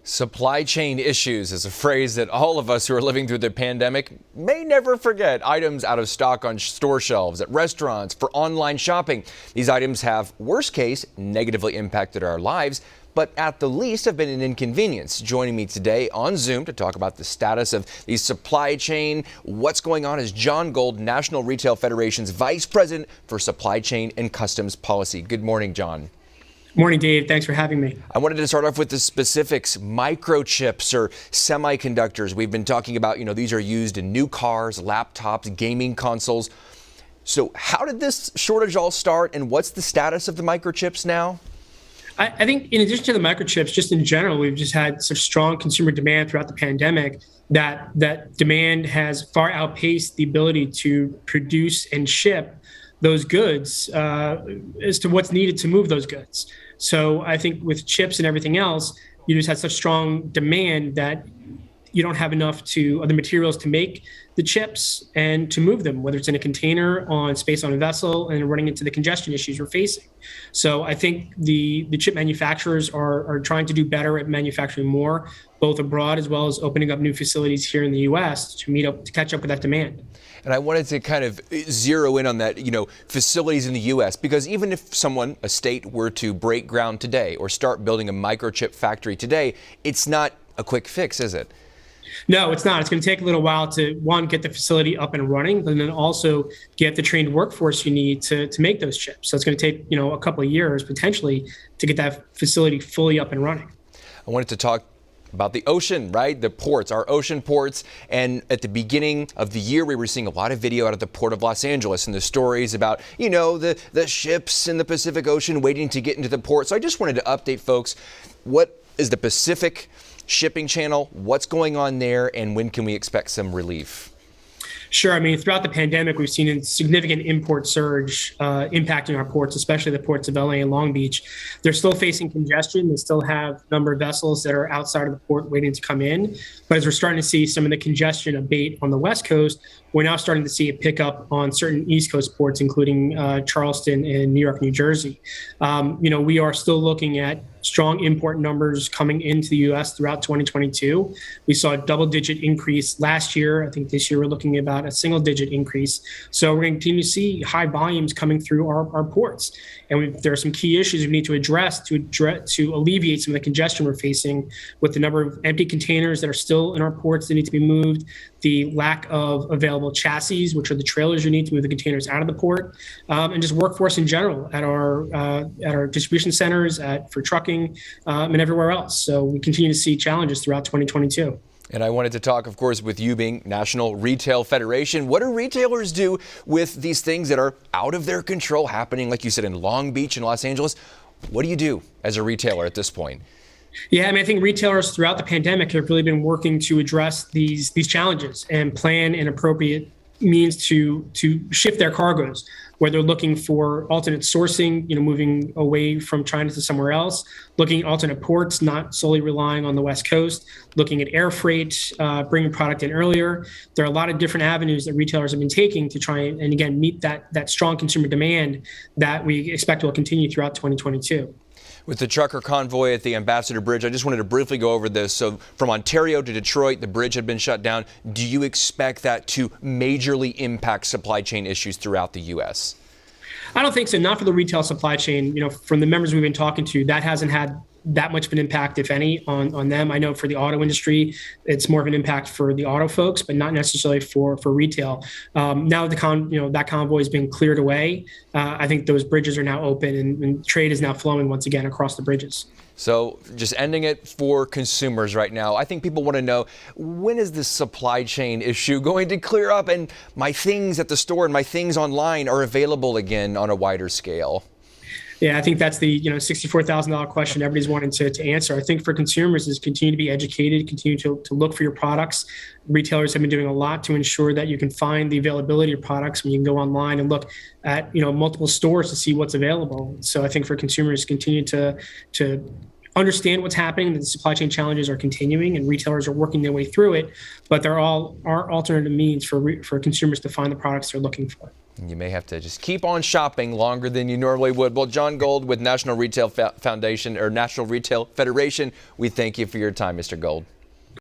Supply chain issues is a phrase that all of us who are living through the pandemic may never forget. Items out of stock on store shelves, at restaurants, for online shopping. These items have, worst case, negatively impacted our lives, but at the least have been an inconvenience. Joining me today on Zoom to talk about the status of the supply chain, what's going on, is John Gold, National Retail Federation's Vice President for Supply Chain and Customs Policy. Good morning, John. Morning, Dave. Thanks for having me. I wanted to start off with the specifics. Microchips or semiconductors. We've been talking about, these are used in new cars, laptops, gaming consoles. So how did this shortage all start, and what's the status of the microchips now? I think in addition to the microchips, just in general, we've just had such strong consumer demand throughout the pandemic that demand has far outpaced the ability to produce and ship those goods as to what's needed to move those goods. So I think with chips and everything else, you just had such strong demand that you don't have enough other materials to make the chips and to move them, whether it's in a container, on space on a vessel, and running into the congestion issues we're facing. So I think the chip manufacturers are trying to do better at manufacturing more, both abroad as well as opening up new facilities here in the U.S. to catch up with that demand. And I wanted to kind of zero in on that, facilities in the U.S., because even if a state were to break ground today or start building a microchip factory today, it's not a quick fix, is it? No, it's not. It's going to take a little while to, one, get the facility up and running, and then also get the trained workforce you need to make those chips. So it's going to take, a couple of years potentially to get that facility fully up and running. I wanted to talk about the ocean, right? The ports, our ocean ports. And at the beginning of the year, we were seeing a lot of video out of the port of Los Angeles and the stories about, the ships in the Pacific Ocean waiting to get into the port. So I just wanted to update folks. What is the Pacific shipping channel? What's going on there, and when can we expect some relief? Sure. I mean, throughout the pandemic, we've seen a significant import surge impacting our ports, especially the ports of LA and Long Beach. They're still facing congestion. They still have a number of vessels that are outside of the port waiting to come in. But as we're starting to see some of the congestion abate on the West Coast, we're now starting to see a pickup on certain East Coast ports, including Charleston and New York, New Jersey. We are still looking at strong import numbers coming into the U.S. throughout 2022. We saw a double-digit increase last year. I think this year we're looking at about a single-digit increase. So we're going to continue to see high volumes coming through our ports. And there are some key issues we need to address to alleviate some of the congestion we're facing with the number of empty containers that are still in our ports that need to be moved, the lack of available chassis, which are the trailers you need to move the containers out of the port, and just workforce in general at our distribution centers, for trucking, and everywhere else. So we continue to see challenges throughout 2022. And I wanted to talk, of course, with you being National Retail Federation. What do retailers do with these things that are out of their control happening, like you said, in Long Beach and Los Angeles? What do you do as a retailer at this point? Yeah, I mean, I think retailers throughout the pandemic have really been working to address these challenges and plan an appropriate means to shift their cargoes, where they're looking for alternate sourcing, moving away from China to somewhere else, looking at alternate ports, not solely relying on the West Coast, looking at air freight, bringing product in earlier. There are a lot of different avenues that retailers have been taking to try and again, meet that strong consumer demand that we expect will continue throughout 2022. With the trucker convoy at the Ambassador Bridge, I just wanted to briefly go over this. So from Ontario to Detroit, the bridge had been shut down. Do you expect that to majorly impact supply chain issues throughout the U.S.? I don't think so. Not for the retail supply chain. From the members we've been talking to, that hasn't had that much of an impact, if any, on them. I know for the auto industry, it's more of an impact for the auto folks, but not necessarily for retail. Now that convoy has been cleared away. I think those bridges are now open and trade is now flowing once again across the bridges. So just ending it for consumers right now, I think people want to know, when is this supply chain issue going to clear up and my things at the store and my things online are available again on a wider scale? Yeah, I think that's the $64,000 question everybody's wanting to answer. I think for consumers is continue to be educated, continue to look for your products. Retailers have been doing a lot to ensure that you can find the availability of products when you can go online and look at multiple stores to see what's available. So I think for consumers, continue to understand what's happening, that the supply chain challenges are continuing and retailers are working their way through it, but there are alternative means for consumers to find the products they're looking for. You may have to just keep on shopping longer than you normally would. Well, John Gold with National Retail Foundation or National Retail Federation, we thank you for your time, Mr. Gold.